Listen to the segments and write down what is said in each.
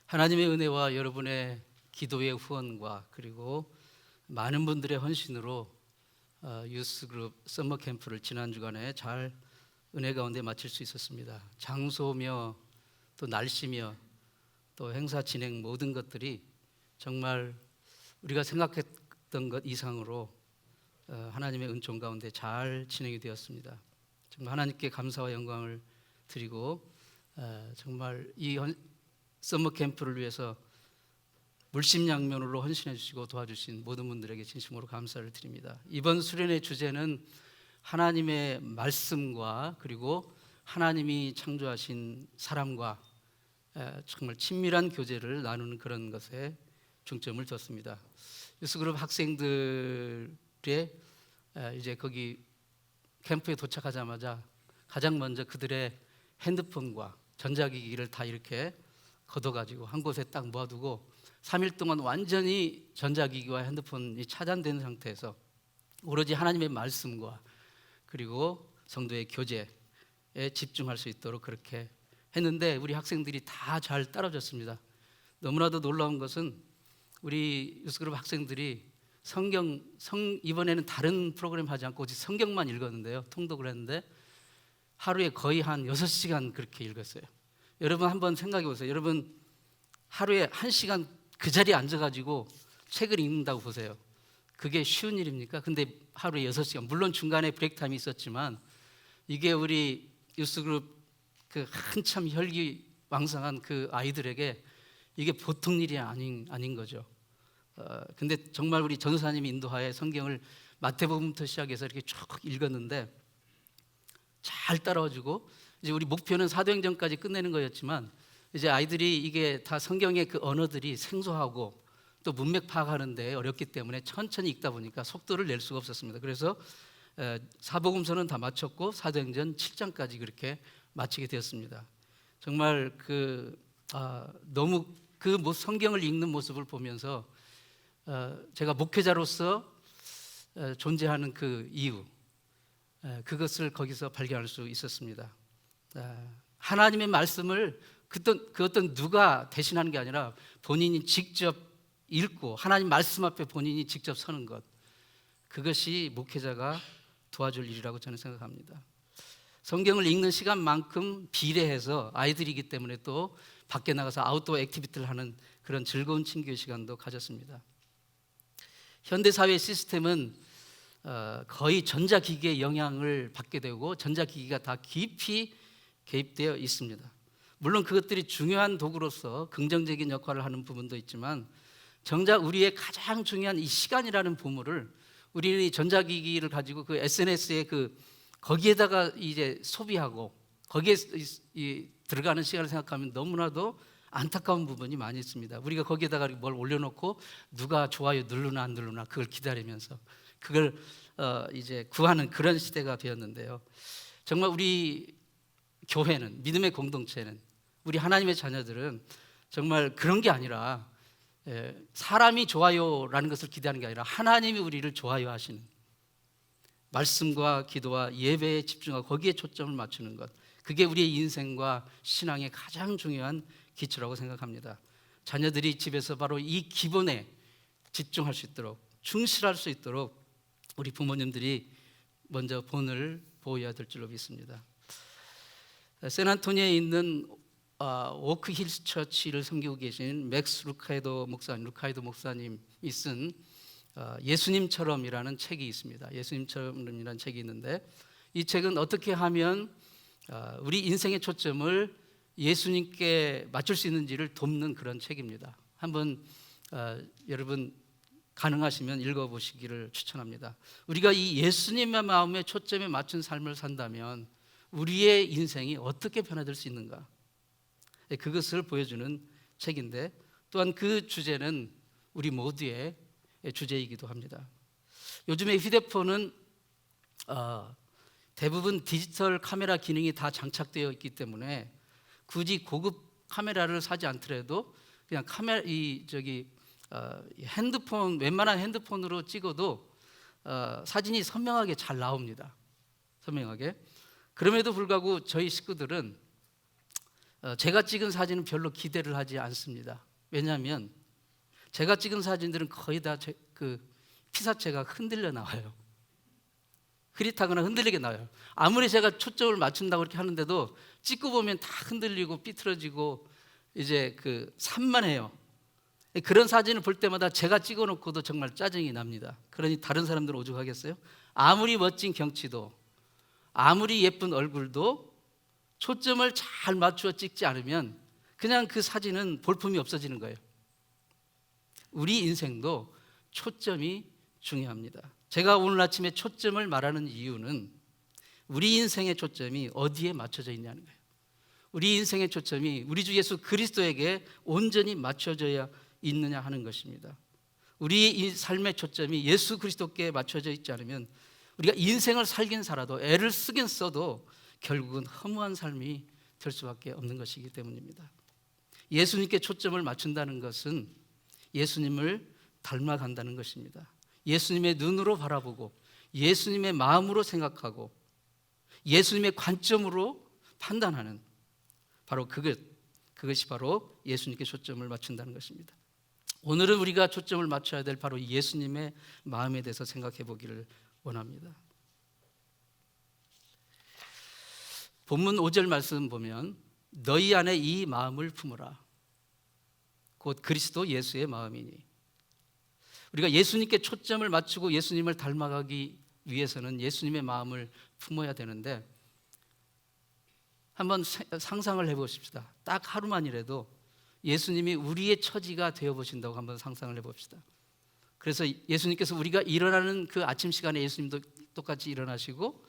하나님의 은혜와 여러분의 기도의 후원과 그리고 많은 분들의 헌신으로 유스그룹 서머 캠프를 지난 주간에 잘 은혜 가운데 마칠 수 있었습니다. 장소며 또 날씨며 또 행사 진행 모든 것들이 정말 우리가 생각했던 것 이상으로 하나님의 은총 가운데 잘 진행이 되었습니다. 정말 하나님께 감사와 영광을 드리고 정말 이 서머 캠프를 위해서 물심양면으로 헌신해 주시고 도와주신 모든 분들에게 진심으로 감사를 드립니다. 이번 수련의 주제는 하나님의 말씀과 그리고 하나님이 창조하신 사람과 정말 친밀한 교제를 나누는 그런 것에 중점을 뒀습니다. 유스그룹 학생들의 이제 거기 캠프에 도착하자마자 가장 먼저 그들의 핸드폰과 전자기기를 다 이렇게 걷어가지고 한 곳에 딱 모아두고 3일 동안 완전히 전자기기와 핸드폰이 차단된 상태에서 오로지 하나님의 말씀과 그리고 성도의 교제에 집중할 수 있도록 그렇게 했는데 우리 학생들이 다 잘 따라줬습니다. 너무나도 놀라운 것은 우리 유스그룹 학생들이 이번에는 다른 프로그램 하지 않고 오직 성경만 읽었는데요. 통독을 했는데 하루에 거의 한 6시간 그렇게 읽었어요. 여러분 한번 생각해 보세요. 여러분 하루에 1시간 그 자리에 앉아가지고 책을 읽는다고 보세요. 그게 쉬운 일입니까? 근데 하루에 6시간, 물론 중간에 브레이크 타임이 있었지만 이게 우리 유스그룹 그 한참 혈기왕성한 그 아이들에게 이게 보통 일이 아닌 거죠. 근데 정말 우리 전도사님이 인도하에 성경을 마태복음부터 시작해서 이렇게 쭉 읽었는데 잘 따라와주고 이제 우리 목표는 사도행전까지 끝내는 거였지만 이제 아이들이 이게 다 성경의 그 언어들이 생소하고 또 문맥 파악하는데 어렵기 때문에 천천히 읽다 보니까 속도를 낼 수가 없었습니다. 그래서 사복음서는 다 마쳤고 사도행전 7장까지 그렇게 마치게 되었습니다. 정말 너무 그 성경을 읽는 모습을 보면서 제가 목회자로서 존재하는 그 이유 그것을 거기서 발견할 수 있었습니다. 하나님의 말씀을 그 어떤 누가 대신하는 게 아니라 본인이 직접 읽고 하나님 말씀 앞에 본인이 직접 서는 것, 그것이 목회자가 도와줄 일이라고 저는 생각합니다. 성경을 읽는 시간만큼 비례해서 아이들이기 때문에 또 밖에 나가서 아웃도어 액티비티를 하는 그런 즐거운 친교의 시간도 가졌습니다. 현대사회 시스템은 거의 전자기기의 영향을 받게 되고 전자기기가 다 깊이 개입되어 있습니다. 물론 그것들이 중요한 도구로서 긍정적인 역할을 하는 부분도 있지만 정작 우리의 가장 중요한 이 시간이라는 보물을 우리는 전자기기를 가지고 그 SNS에 거기에다가 이제 소비하고 거기에 들어가는 시간을 생각하면 너무나도 안타까운 부분이 많이 있습니다. 우리가 거기에다가 뭘 올려놓고 누가 좋아요 누르나 안 누르나 그걸 기다리면서 그걸 이제 구하는 그런 시대가 되었는데요. 정말 우리 교회는, 믿음의 공동체는, 우리 하나님의 자녀들은 정말 그런 게 아니라 사람이 좋아요라는 것을 기대하는 게 아니라 하나님이 우리를 좋아요 하시는 말씀과 기도와 예배에 집중하고 거기에 초점을 맞추는 것, 그게 우리의 인생과 신앙의 가장 중요한 기초라고 생각합니다. 자녀들이 집에서 바로 이 기본에 집중할 수 있도록, 충실할 수 있도록 우리 부모님들이 먼저 본을 보여야 될 줄로 믿습니다. 샌안토니에 있는 오크힐스 처치를 섬기고 계신 맥스 루카이도 목사님이 쓴 예수님처럼이라는 책이 있습니다. 예수님처럼이라는 책이 있는데 이 책은 어떻게 하면 우리 인생의 초점을 예수님께 맞출 수 있는지를 돕는 그런 책입니다. 한번 여러분 가능하시면 읽어보시기를 추천합니다. 우리가 이 예수님의 마음에 초점에 맞춘 삶을 산다면 우리의 인생이 어떻게 변화될 수 있는가, 그것을 보여주는 책인데 또한 그 주제는 우리 모두의 주제이기도 합니다. 요즘에 휴대폰은 대부분 디지털 카메라 기능이 다 장착되어 있기 때문에 굳이 고급 카메라를 사지 않더라도 그냥 웬만한 핸드폰으로 찍어도 사진이 선명하게 잘 나옵니다. 선명하게. 그럼에도 불구하고 저희 식구들은 제가 찍은 사진은 별로 기대를 하지 않습니다. 왜냐하면 제가 찍은 사진들은 거의 다 그 피사체가 흔들려 나와요. 흐릿하거나 흔들리게 나와요. 아무리 제가 초점을 맞춘다고 이렇게 하는데도 찍고 보면 다 흔들리고 삐뚤어지고 이제 그 산만해요. 그런 사진을 볼 때마다 제가 찍어놓고도 정말 짜증이 납니다. 그러니 다른 사람들은 오죽하겠어요? 아무리 멋진 경치도 아무리 예쁜 얼굴도 초점을 잘 맞추어 찍지 않으면 그냥 그 사진은 볼품이 없어지는 거예요. 우리 인생도 초점이 중요합니다. 제가 오늘 아침에 초점을 말하는 이유는 우리 인생의 초점이 어디에 맞춰져 있냐는 거예요. 우리 인생의 초점이 우리 주 예수 그리스도에게 온전히 맞춰져야 있느냐 하는 것입니다. 우리 이 삶의 초점이 예수 그리스도께 맞춰져 있지 않으면 우리가 인생을 살긴 살아도 애를 쓰긴 써도 결국은 허무한 삶이 될 수밖에 없는 것이기 때문입니다. 예수님께 초점을 맞춘다는 것은 예수님을 닮아간다는 것입니다. 예수님의 눈으로 바라보고 예수님의 마음으로 생각하고 예수님의 관점으로 판단하는 바로 그것이 바로 예수님께 초점을 맞춘다는 것입니다. 오늘은 우리가 초점을 맞춰야 될 바로 예수님의 마음에 대해서 생각해 보기를 원합니다. 본문 5절 말씀 보면 너희 안에 이 마음을 품으라. 곧 그리스도 예수의 마음이니. 우리가 예수님께 초점을 맞추고 예수님을 닮아가기 위해서는 예수님의 마음을 품어야 되는데 한번 상상을 해보십시다. 딱 하루만이라도 예수님이 우리의 처지가 되어보신다고 한번 상상을 해봅시다. 그래서 예수님께서 우리가 일어나는 그 아침 시간에 예수님도 똑같이 일어나시고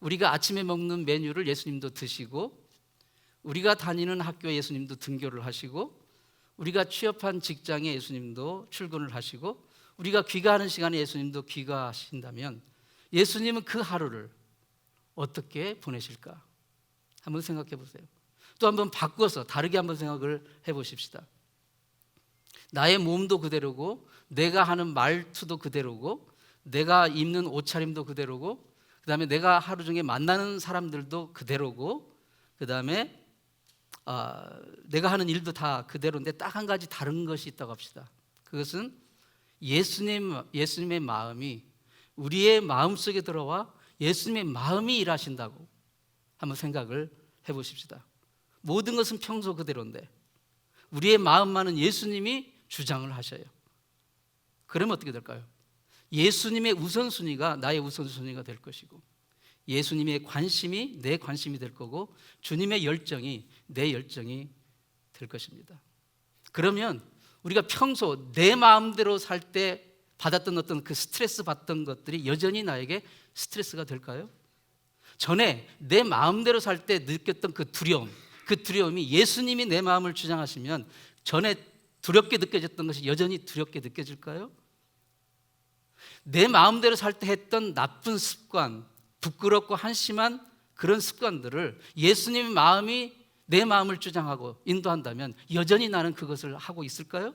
우리가 아침에 먹는 메뉴를 예수님도 드시고 우리가 다니는 학교에 예수님도 등교를 하시고 우리가 취업한 직장에 예수님도 출근을 하시고 우리가 귀가하는 시간에 예수님도 귀가하신다면 예수님은 그 하루를 어떻게 보내실까? 한번 생각해 보세요. 또 한번 바꿔서 다르게 한번 생각을 해보십시다. 나의 몸도 그대로고 내가 하는 말투도 그대로고 내가 입는 옷차림도 그대로고 그 다음에 내가 하루 중에 만나는 사람들도 그대로고 그 다음에 내가 하는 일도 다 그대로인데 딱 한 가지 다른 것이 있다고 합시다. 그것은 예수님의 마음이 우리의 마음속에 들어와 예수님의 마음이 일하신다고 한번 생각을 해보십시다. 모든 것은 평소 그대로인데 우리의 마음만은 예수님이 주장을 하셔요. 그러면 어떻게 될까요? 예수님의 우선순위가 나의 우선순위가 될 것이고 예수님의 관심이 내 관심이 될 거고 주님의 열정이 내 열정이 될 것입니다. 그러면 우리가 평소 내 마음대로 살 때 받았던 어떤 그 스트레스 받던 것들이 여전히 나에게 스트레스가 될까요? 전에 내 마음대로 살 때 느꼈던 그 두려움이 예수님이 내 마음을 주장하시면 전에 두렵게 느껴졌던 것이 여전히 두렵게 느껴질까요? 내 마음대로 살 때 했던 나쁜 습관, 부끄럽고 한심한 그런 습관들을 예수님의 마음이 내 마음을 주장하고 인도한다면 여전히 나는 그것을 하고 있을까요?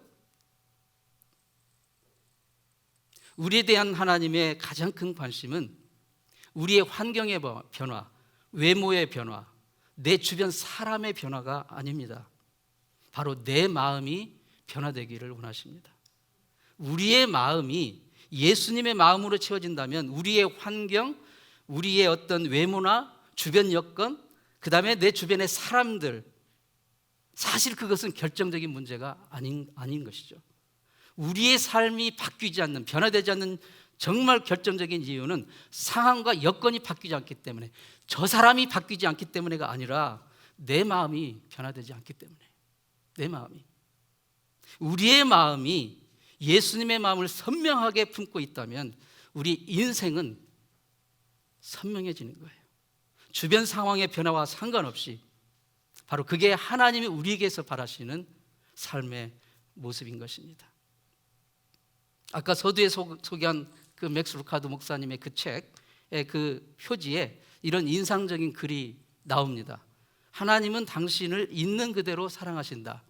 우리에 대한 하나님의 가장 큰 관심은 우리의 환경의 변화, 외모의 변화, 내 주변 사람의 변화가 아닙니다. 바로 내 마음이 변화되기를 원하십니다. 우리의 마음이 예수님의 마음으로 채워진다면 우리의 환경, 우리의 어떤 외모나 주변 여건, 그 다음에 내 주변의 사람들, 사실 그것은 결정적인 문제가 아닌 것이죠. 우리의 삶이 바뀌지 않는, 변화되지 않는 정말 결정적인 이유는 상황과 여건이 바뀌지 않기 때문에, 저 사람이 바뀌지 않기 때문에가 아니라 내 마음이 변화되지 않기 때문에, 내 마음이, 우리의 마음이 예수님의 마음을 선명하게 품고 있다면 우리 인생은 선명해지는 거예요. 주변 상황의 변화와 상관없이 바로 그게 하나님이 우리에게서 바라시는 삶의 모습인 것입니다. 아까 서두에 소개한 그 맥스 루카드 목사님의 그 책의 그 표지에 이런 인상적인 글이 나옵니다. 하나님은 당신을 있는 그대로 사랑하신다.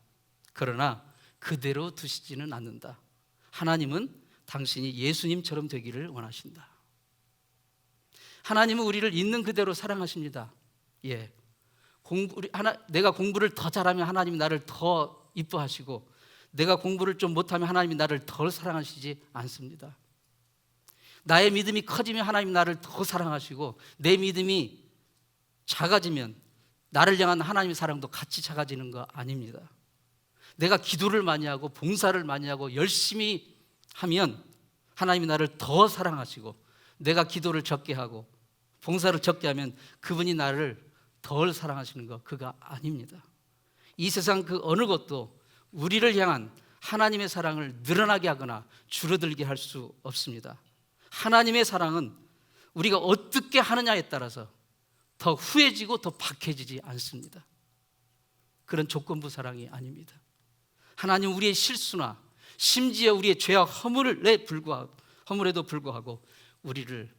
그러나 그대로 두시지는 않는다. 하나님은 당신이 예수님처럼 되기를 원하신다. 하나님은 우리를 있는 그대로 사랑하십니다. 예. 내가 공부를 더 잘하면 하나님이 나를 더 이뻐하시고, 내가 공부를 좀 못하면 하나님이 나를 덜 사랑하시지 않습니다. 나의 믿음이 커지면 하나님이 나를 더 사랑하시고, 내 믿음이 작아지면 나를 향한 하나님의 사랑도 같이 작아지는 거 아닙니다. 내가 기도를 많이 하고 봉사를 많이 하고 열심히 하면 하나님이 나를 더 사랑하시고, 내가 기도를 적게 하고 봉사를 적게 하면 그분이 나를 덜 사랑하시는 거, 그거 아닙니다. 이 세상 그 어느 것도 우리를 향한 하나님의 사랑을 늘어나게 하거나 줄어들게 할 수 없습니다. 하나님의 사랑은 우리가 어떻게 하느냐에 따라서 더 후해지고 더 박해지지 않습니다. 그런 조건부 사랑이 아닙니다. 하나님 우리의 실수나 심지어 우리의 죄와 허물에도 불구하고 우리를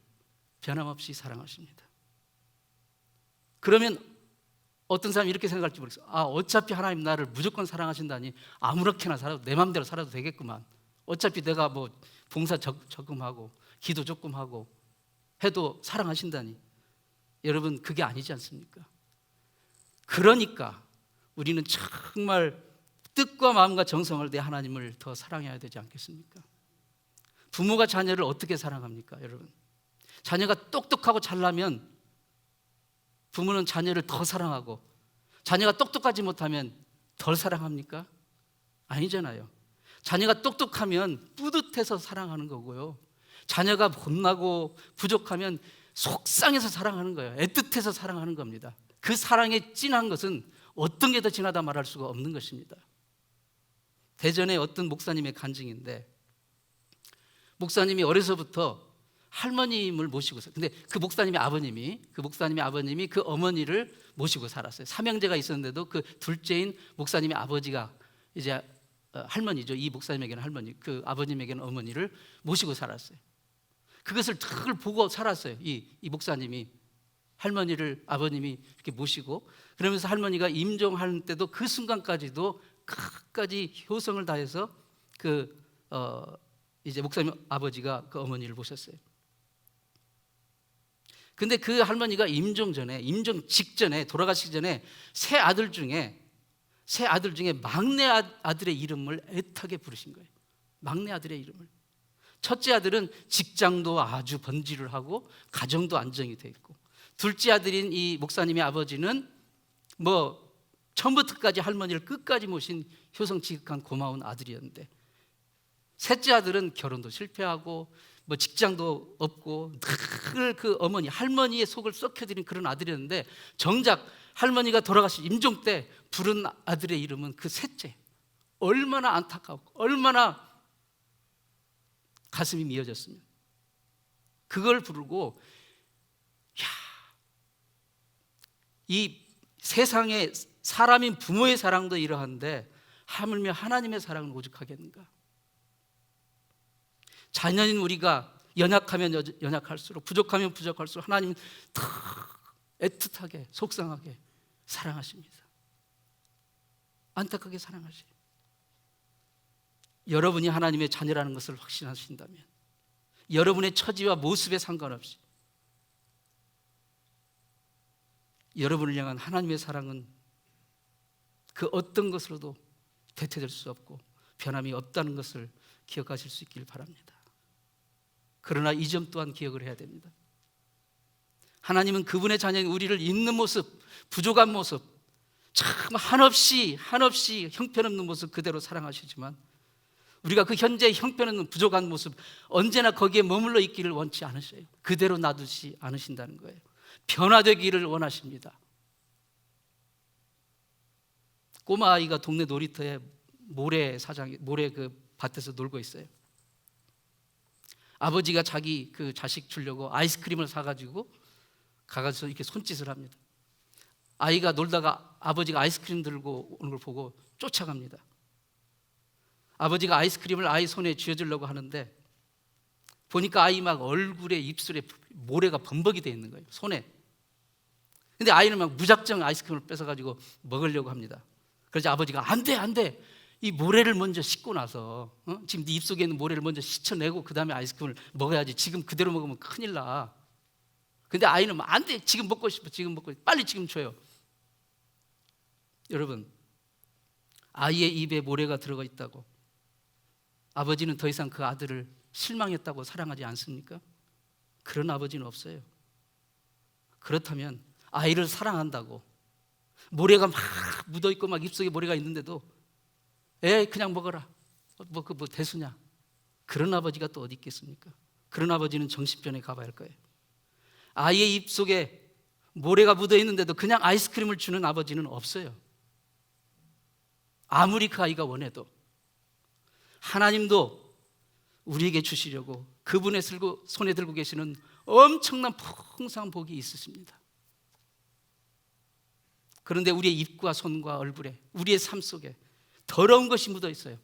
변함없이 사랑하십니다. 그러면 어떤 사람이 이렇게 생각할지 모르겠어요. 어차피 하나님 나를 무조건 사랑하신다니 아무렇게나 살아도, 내 마음대로 살아도 되겠구만. 어차피 내가 뭐 봉사 조금 하고 기도 조금 하고 해도 사랑하신다니. 여러분, 그게 아니지 않습니까? 그러니까 우리는 정말 뜻과 마음과 정성을 내 하나님을 더 사랑해야 되지 않겠습니까? 부모가 자녀를 어떻게 사랑합니까, 여러분? 자녀가 똑똑하고 잘나면 부모는 자녀를 더 사랑하고, 자녀가 똑똑하지 못하면 덜 사랑합니까? 아니잖아요. 자녀가 똑똑하면 뿌듯해서 사랑하는 거고요, 자녀가 못나고 부족하면 속상해서 사랑하는 거예요. 애틋해서 사랑하는 겁니다. 그 사랑의 진한 것은 어떤 게 더 진하다 말할 수가 없는 것입니다. 대전의 어떤 목사님의 간증인데, 목사님이 어려서부터 할머님을 모시고 근데 그 목사님의 아버님이 그 어머니를 모시고 살았어요. 삼형제가 있었는데도 그 둘째인 목사님의 아버지가 이제 할머니죠. 이 목사님에게는 할머니, 그 아버님에게는 어머니를 모시고 살았어요. 그것을 늘 보고 살았어요. 이 목사님이 할머니를, 아버님이 이렇게 모시고, 그러면서 할머니가 임종할 때도 그 순간까지도 끝까지 효성을 다해서 이제 목사님 아버지가 그 어머니를 모셨어요. 근데 그 할머니가 임종 직전에, 돌아가시기 전에 세 아들 중에 막내 아들의 이름을 애타게 부르신 거예요. 막내 아들의 이름을. 첫째 아들은 직장도 아주 번지를 하고 가정도 안정이 돼 있고, 둘째 아들인 이 목사님의 아버지는 뭐 처음부터까지 할머니를 끝까지 모신 효성지극한 고마운 아들이었는데, 셋째 아들은 결혼도 실패하고 뭐 직장도 없고 늘 그 할머니의 속을 썩혀드린 그런 아들이었는데, 정작 할머니가 돌아가신 임종 때 부른 아들의 이름은 그 셋째. 얼마나 안타깝고 얼마나 가슴이 미어졌으면 그걸 부르고, 이 세상에 사람인 부모의 사랑도 이러한데 하물며 하나님의 사랑은 오죽하겠는가. 자녀인 우리가 연약하면 연약할수록, 부족하면 부족할수록 하나님은 더 애틋하게, 속상하게 사랑하십니다. 안타깝게 사랑하시죠. 여러분이 하나님의 자녀라는 것을 확신하신다면, 여러분의 처지와 모습에 상관없이 여러분을 향한 하나님의 사랑은 그 어떤 것으로도 대체될 수 없고 변함이 없다는 것을 기억하실 수 있길 바랍니다. 그러나 이 점 또한 기억을 해야 됩니다. 하나님은 그분의 자녀인 우리를 있는 모습, 부족한 모습, 참 한없이 형편없는 모습 그대로 사랑하시지만, 우리가 그 현재 형편없는 부족한 모습 언제나 거기에 머물러 있기를 원치 않으셔요. 그대로 놔두지 않으신다는 거예요. 변화되기를 원하십니다. 꼬마 아이가 동네 놀이터에 모래 그 밭에서 놀고 있어요. 아버지가 자기 그 자식 주려고 아이스크림을 사가지고 가서 이렇게 손짓을 합니다. 아이가 놀다가 아버지가 아이스크림 들고 오는 걸 보고 쫓아갑니다. 아버지가 아이스크림을 아이 손에 쥐어주려고 하는데 보니까 아이 막 얼굴에 입술에 모래가 범벅이 되어 있는 거예요, 손에. 근데 아이는 막 무작정 아이스크림을 뺏어가지고 먹으려고 합니다. 그래서 아버지가 안 돼, 이 모래를 먼저 씻고 나서 지금 네 입속에 있는 모래를 먼저 씻어내고 그 다음에 아이스크림을 먹어야지. 지금 그대로 먹으면 큰일 나. 근데 아이는 안 돼, 지금 먹고 싶어, 빨리 지금 줘요. 여러분, 아이의 입에 모래가 들어가 있다고 아버지는 더 이상 그 아들을 실망했다고 사랑하지 않습니까? 그런 아버지는 없어요. 그렇다면 아이를 사랑한다고 모래가 막 묻어있고 막 입속에 모래가 있는데도 그냥 먹어라, 뭐 대수냐, 그런 아버지가 또 어디 있겠습니까? 그런 아버지는 정신병에 가봐야 할 거예요. 아이의 입속에 모래가 묻어있는데도 그냥 아이스크림을 주는 아버지는 없어요. 아무리 그 아이가 원해도. 하나님도 우리에게 주시려고 그분의 손에 들고 계시는 엄청난 풍성한 복이 있으십니다. 그런데 우리의 입과 손과 얼굴에, 우리의 삶 속에 더러운 것이 묻어 있어요.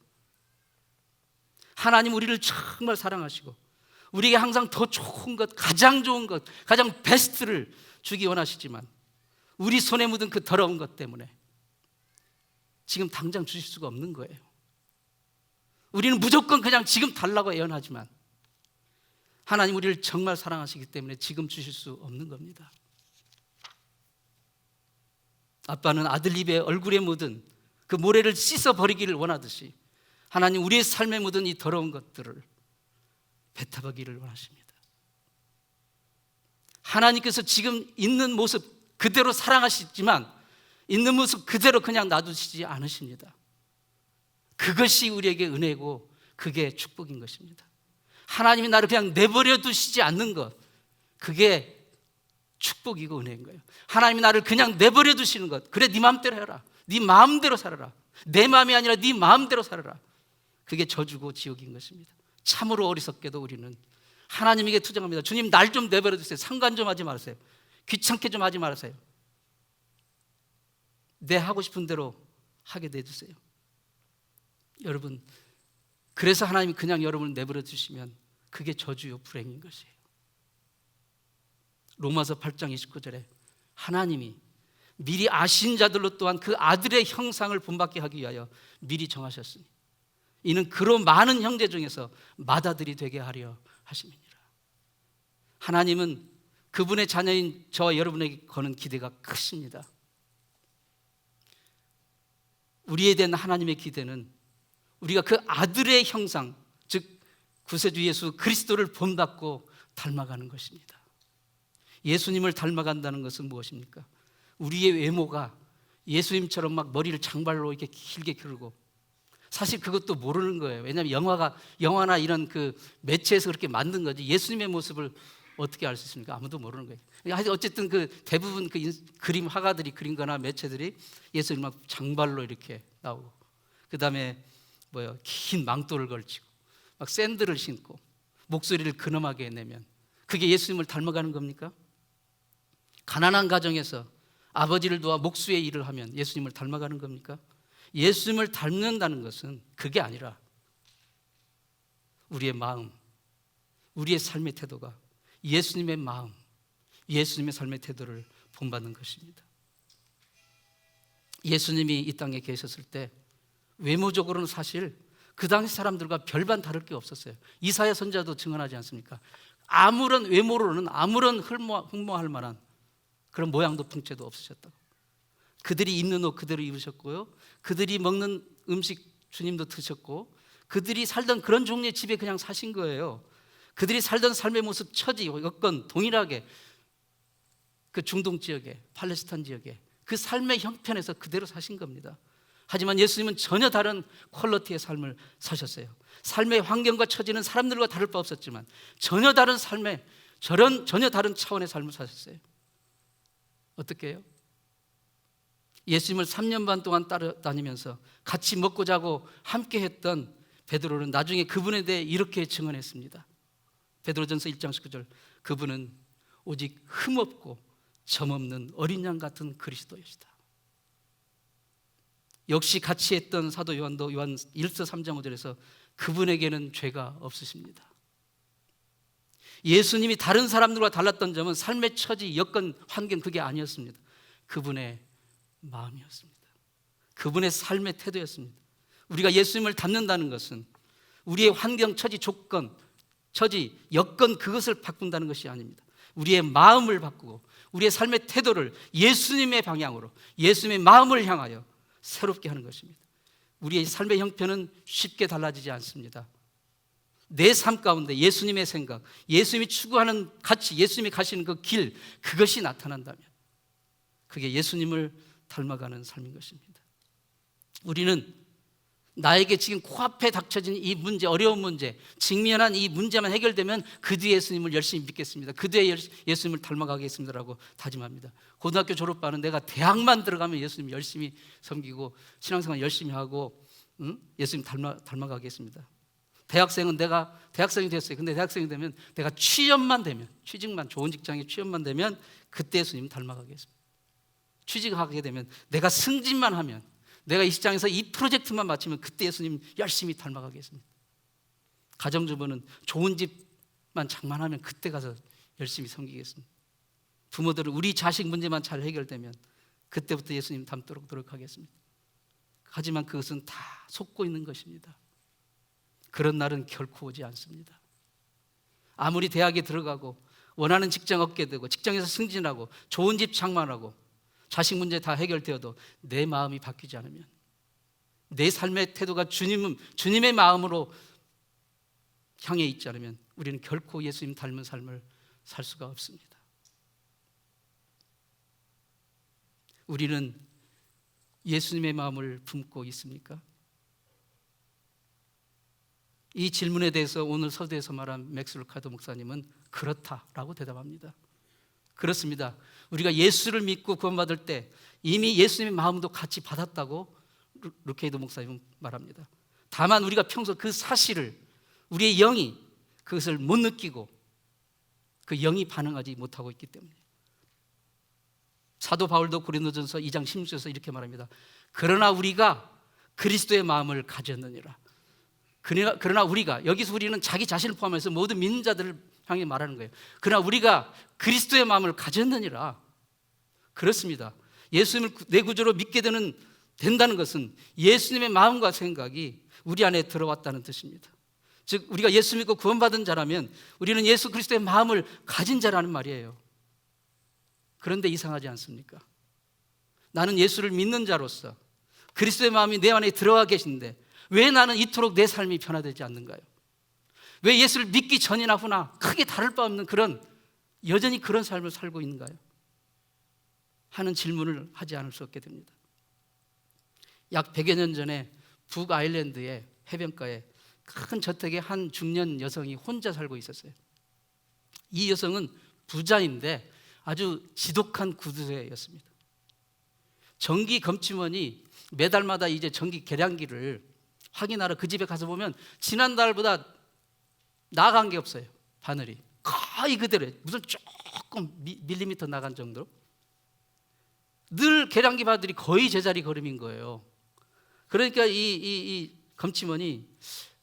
하나님 우리를 정말 사랑하시고 우리에게 항상 더 좋은 것, 가장 좋은 것, 가장 베스트를 주기 원하시지만 우리 손에 묻은 그 더러운 것 때문에 지금 당장 주실 수가 없는 거예요. 우리는 무조건 그냥 지금 달라고 애원하지만 하나님 우리를 정말 사랑하시기 때문에 지금 주실 수 없는 겁니다. 아빠는 아들 입에 얼굴에 묻은 그 모래를 씻어버리기를 원하듯이 하나님 우리의 삶에 묻은 이 더러운 것들을 뱉어버리기를 원하십니다. 하나님께서 지금 있는 모습 그대로 사랑하시지만 있는 모습 그대로 그냥 놔두시지 않으십니다. 그것이 우리에게 은혜고 그게 축복인 것입니다. 하나님이 나를 그냥 내버려 두시지 않는 것, 그게 축복이고 은혜인 거예요. 하나님이 나를 그냥 내버려 두시는 것, 그래 네 마음대로 해라, 네 마음대로 살아라, 내 마음이 아니라 네 마음대로 살아라, 그게 저주고 지옥인 것입니다. 참으로 어리석게도 우리는 하나님에게 투정합니다. 주님 날 좀 내버려 두세요. 상관 좀 하지 마세요. 귀찮게 좀 하지 말아세요. 내 하고 싶은 대로 하게 내주세요. 여러분, 그래서 하나님이 그냥 여러분을 내버려 두시면 그게 저주요 불행인 것이에요. 로마서 8장 29절에 하나님이 미리 아신 자들로 또한 그 아들의 형상을 본받게 하기 위하여 미리 정하셨으니 이는 그로 많은 형제 중에서 맏아들이 되게 하려 하심이니라. 하나님은 그분의 자녀인 저와 여러분에게 거는 기대가 크십니다. 우리에 대한 하나님의 기대는 우리가 그 아들의 형상, 즉 구세주 예수 그리스도를 본받고 닮아가는 것입니다. 예수님을 닮아간다는 것은 무엇입니까? 우리의 외모가 예수님처럼 막 머리를 장발로 이렇게 길게 기르고, 사실 그것도 모르는 거예요. 왜냐하면 영화나 이런 그 매체에서 그렇게 만든 거지 예수님의 모습을 어떻게 알 수 있습니까? 아무도 모르는 거예요. 어쨌든 그 대부분 그 그림 화가들이 그린 거나 매체들이 예수님 막 장발로 이렇게 나오고, 그 다음에 긴 망토를 걸치고 막 샌들을 신고 목소리를 근엄하게 내면 그게 예수님을 닮아가는 겁니까? 가난한 가정에서 아버지를 도와 목수의 일을 하면 예수님을 닮아가는 겁니까? 예수님을 닮는다는 것은 그게 아니라 우리의 마음, 우리의 삶의 태도가 예수님의 마음, 예수님의 삶의 태도를 본받는 것입니다. 예수님이 이 땅에 계셨을 때 외모적으로는 사실 그 당시 사람들과 별반 다를 게 없었어요. 이사야 선지자도 증언하지 않습니까? 아무런 외모로는 아무런 흠모할 만한 그런 모양도 풍채도 없으셨다고. 그들이 입는 옷 그대로 입으셨고요, 그들이 먹는 음식 주님도 드셨고, 그들이 살던 그런 종류의 집에 그냥 사신 거예요. 그들이 살던 삶의 모습, 처지, 여건 동일하게 그 중동 지역에, 팔레스타인 지역에 그 삶의 형편에서 그대로 사신 겁니다. 하지만 예수님은 전혀 다른 퀄리티의 삶을 사셨어요. 삶의 환경과 처지는 사람들과 다를 바 없었지만 전혀 다른 삶의, 전혀 다른 차원의 삶을 사셨어요. 어떻게 해요? 예수님을 3년 반 동안 따라다니면서 같이 먹고 자고 함께 했던 베드로는 나중에 그분에 대해 이렇게 증언했습니다. 베드로전서 1장 19절, 그분은 오직 흠없고 점없는 어린 양 같은 그리스도이시다. 역시 같이 했던 사도 요한도 요한 1서 3장 5절에서 그분에게는 죄가 없으십니다. 예수님이 다른 사람들과 달랐던 점은 삶의 처지, 여건, 환경 그게 아니었습니다. 그분의 마음이었습니다. 그분의 삶의 태도였습니다. 우리가 예수님을 닮는다는 것은 우리의 환경, 처지, 조건, 처지, 여건 그것을 바꾼다는 것이 아닙니다. 우리의 마음을 바꾸고 우리의 삶의 태도를 예수님의 방향으로, 예수님의 마음을 향하여 새롭게 하는 것입니다. 우리의 삶의 형편은 쉽게 달라지지 않습니다. 내 삶 가운데 예수님의 생각, 예수님이 추구하는 가치, 예수님이 가시는 그 길, 그것이 나타난다면 그게 예수님을 닮아가는 삶인 것입니다. 우리는 나에게 지금 코앞에 닥쳐진 이 문제, 어려운 문제, 직면한 이 문제만 해결되면 그 뒤에 예수님을 열심히 믿겠습니다. 그 뒤에 예수님을 닮아가겠습니다라고 다짐합니다. 고등학교 졸업반은 내가 대학만 들어가면 예수님 열심히 섬기고 신앙생활 열심히 하고 예수님 닮아가겠습니다. 대학생은 내가 대학생이 됐어요. 근데 대학생이 되면 내가 취직만 되면 좋은 직장에 취업만 되면 그때 예수님 닮아가겠습니다. 취직하게 되면 내가 승진만 하면 내가 이 시장에서 이 프로젝트만 마치면 그때 예수님 열심히 닮아가겠습니다. 가정주부는 좋은 집만 장만하면 그때 가서 열심히 섬기겠습니다. 부모들은 우리 자식 문제만 잘 해결되면 그때부터 예수님 닮도록 노력하겠습니다. 하지만 그것은 다 속고 있는 것입니다. 그런 날은 결코 오지 않습니다. 아무리 대학에 들어가고 원하는 직장 얻게 되고 직장에서 승진하고 좋은 집 장만하고 자식 문제 다 해결되어도 내 마음이 바뀌지 않으면, 내 삶의 태도가 주님의 마음으로 향해 있지 않으면 우리는 결코 예수님 닮은 삶을 살 수가 없습니다. 우리는 예수님의 마음을 품고 있습니까? 이 질문에 대해서 오늘 서두에서 말한 맥스 루카도 목사님은 그렇다라고 대답합니다. 그렇습니다. 우리가 예수를 믿고 구원받을 때 이미 예수님의 마음도 같이 받았다고 루케이도 목사님은 말합니다. 다만 우리가 평소 그 사실을 우리의 영이 그것을 못 느끼고 그 영이 반응하지 못하고 있기 때문에, 사도 바울도 고린도전서 2장 16절에서 이렇게 말합니다. 그러나 우리가 그리스도의 마음을 가졌느니라. 그러나 우리가, 여기서 우리는 자기 자신을 포함해서 모든 믿는 자들을 향해 말하는 거예요. 그러나 우리가 그리스도의 마음을 가졌느니라. 그렇습니다. 예수님을 내 구주로 믿게 된다는 것은 예수님의 마음과 생각이 우리 안에 들어왔다는 뜻입니다. 즉 우리가 예수 믿고 구원받은 자라면 우리는 예수 그리스도의 마음을 가진 자라는 말이에요. 그런데 이상하지 않습니까? 나는 예수를 믿는 자로서 그리스도의 마음이 내 안에 들어와 계신데 왜 나는 이토록 내 삶이 변화되지 않는가요? 왜 예수를 믿기 전이나 후나 크게 다를 바 없는 여전히 그런 삶을 살고 있는가요? 하는 질문을 하지 않을 수 없게 됩니다. 약 100여 년 전에 북아일랜드의 해변가에 큰 저택에 한 중년 여성이 혼자 살고 있었어요. 이 여성은 부자인데 아주 지독한 구두쇠였습니다. 전기 검침원이 매달마다 이제 전기 계량기를 확인하러 그 집에 가서 보면 지난달보다 나간 게 없어요. 바늘이 거의 그대로예요. 무슨 조금 밀리미터 나간 정도로. 늘 계량기 바늘이 거의 제자리 걸음인 거예요. 그러니까 이 검침원이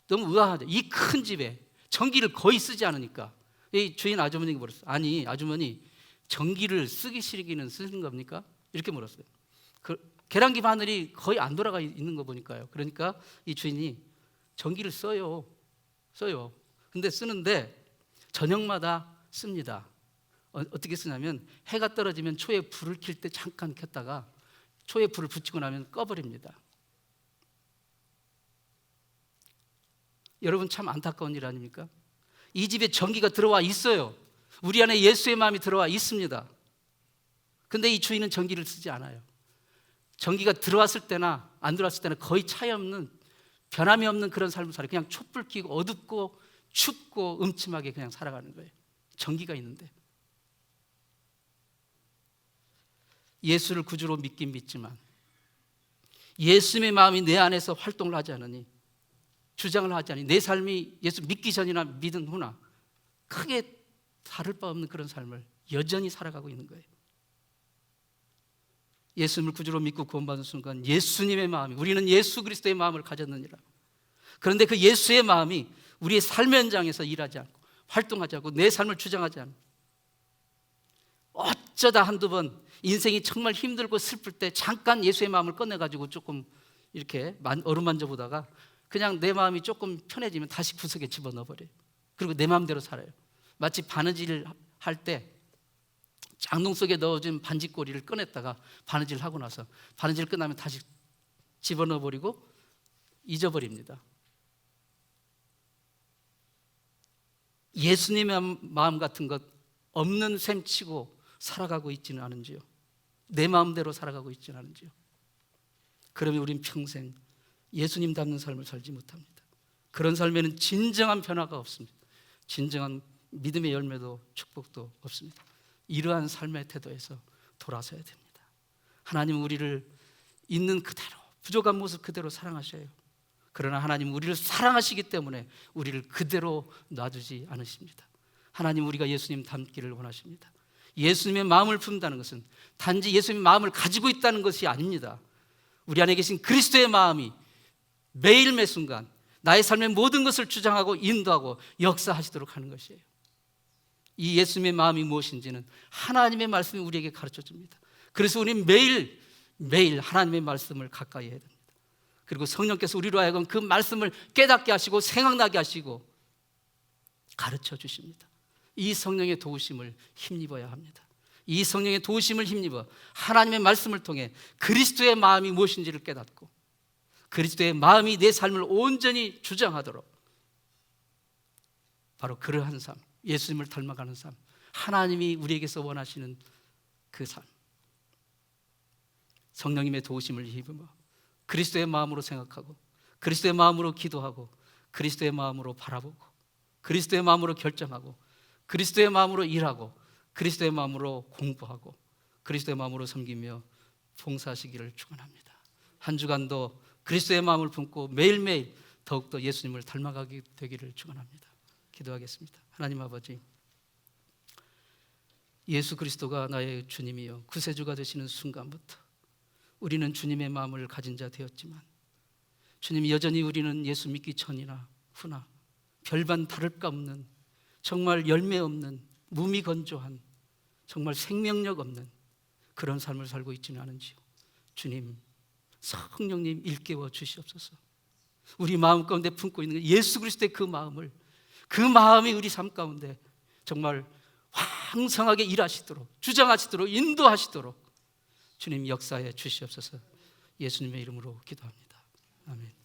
너무 의아하죠. 이 큰 집에 전기를 거의 쓰지 않으니까 이 주인 아주머니가 물었어요. 아니 아주머니, 전기를 쓰기 싫기는 쓰는 겁니까? 이렇게 물었어요. 계량기 바늘이 거의 안 돌아가 있는 거 보니까요. 그러니까 이 주인이 전기를 써요. 근데 쓰는데 저녁마다 씁니다. 어떻게 쓰냐면 해가 떨어지면 초에 불을 켤 때 잠깐 켰다가 초에 불을 붙이고 나면 꺼버립니다. 여러분 참 안타까운 일 아닙니까? 이 집에 전기가 들어와 있어요. 우리 안에 예수의 마음이 들어와 있습니다. 근데 이 주인은 전기를 쓰지 않아요. 전기가 들어왔을 때나 안 들어왔을 때나 거의 차이 없는, 변함이 없는 그런 삶을 살아요. 그냥 촛불 켜고 어둡고 춥고 음침하게 그냥 살아가는 거예요. 전기가 있는데. 예수를 구주로 믿긴 믿지만 예수님의 마음이 내 안에서 활동을 하지 않으니, 주장을 하지 않으니, 내 삶이 예수 믿기 전이나 믿은 후나 크게 다를 바 없는 그런 삶을 여전히 살아가고 있는 거예요. 예수님을 구주로 믿고 구원받은 순간 예수님의 마음이, 우리는 예수 그리스도의 마음을 가졌느니라. 그런데 그 예수의 마음이 우리의 삶의 현장에서 일하지 않고 활동하지 않고 내 삶을 주장하지 않고, 어쩌다 한두 번 인생이 정말 힘들고 슬플 때 잠깐 예수의 마음을 꺼내가지고 조금 이렇게 어루만져 보다가 그냥 내 마음이 조금 편해지면 다시 구석에 집어넣어버려요. 그리고 내 마음대로 살아요. 마치 바느질 할 때 장롱 속에 넣어준 반지꼬리를 꺼냈다가 바느질 하고 나서 바느질 끝나면 다시 집어넣어 버리고 잊어버립니다. 예수님의 마음 같은 것 없는 셈치고 살아가고 있지는 않은지요? 내 마음대로 살아가고 있지는 않은지요? 그러면 우린 평생 예수님 닮는 삶을 살지 못합니다. 그런 삶에는 진정한 변화가 없습니다. 진정한 믿음의 열매도 축복도 없습니다. 이러한 삶의 태도에서 돌아서야 됩니다. 하나님은 우리를 있는 그대로, 부족한 모습 그대로 사랑하셔요. 그러나 하나님은 우리를 사랑하시기 때문에 우리를 그대로 놔두지 않으십니다. 하나님, 우리가 예수님 닮기를 원하십니다. 예수님의 마음을 품는다는 것은 단지 예수님의 마음을 가지고 있다는 것이 아닙니다. 우리 안에 계신 그리스도의 마음이 매일 매 순간 나의 삶의 모든 것을 주장하고 인도하고 역사하시도록 하는 것이에요. 이 예수님의 마음이 무엇인지는 하나님의 말씀이 우리에게 가르쳐 줍니다. 그래서 우리는 매일 하나님의 말씀을 가까이 해야 됩니다. 그리고 성령께서 우리로 하여금 그 말씀을 깨닫게 하시고 생각나게 하시고 가르쳐 주십니다. 이 성령의 도우심을 힘입어야 합니다. 이 성령의 도우심을 힘입어 하나님의 말씀을 통해 그리스도의 마음이 무엇인지를 깨닫고 그리스도의 마음이 내 삶을 온전히 주장하도록, 바로 그러한 삶, 예수님을 닮아가는 삶, 하나님이 우리에게서 원하시는 그 삶, 성령님의 도우심을 힘입어 그리스도의 마음으로 생각하고 그리스도의 마음으로 기도하고 그리스도의 마음으로 바라보고 그리스도의 마음으로 결정하고 그리스도의 마음으로 일하고 그리스도의 마음으로 공부하고 그리스도의 마음으로 섬기며 봉사하시기를 축원합니다. 한 주간도 그리스도의 마음을 품고 매일매일 더욱더 예수님을 닮아가게 되기를 축원합니다. 기도하겠습니다. 하나님 아버지, 예수 그리스도가 나의 주님이요 구세주가 되시는 순간부터 우리는 주님의 마음을 가진 자 되었지만, 주님, 여전히 우리는 예수 믿기 전이나 후나 별반 다를 바 없는, 정말 열매 없는, 무미건조한, 정말 생명력 없는 그런 삶을 살고 있지는 않은지요. 주님, 성령님 일깨워 주시옵소서. 우리 마음 가운데 품고 있는 예수 그리스도의 그 마음을, 그 마음이 우리 삶 가운데 정말 왕성하게 일하시도록, 주장하시도록, 인도하시도록 주님 역사해 주시옵소서. 예수님의 이름으로 기도합니다. 아멘.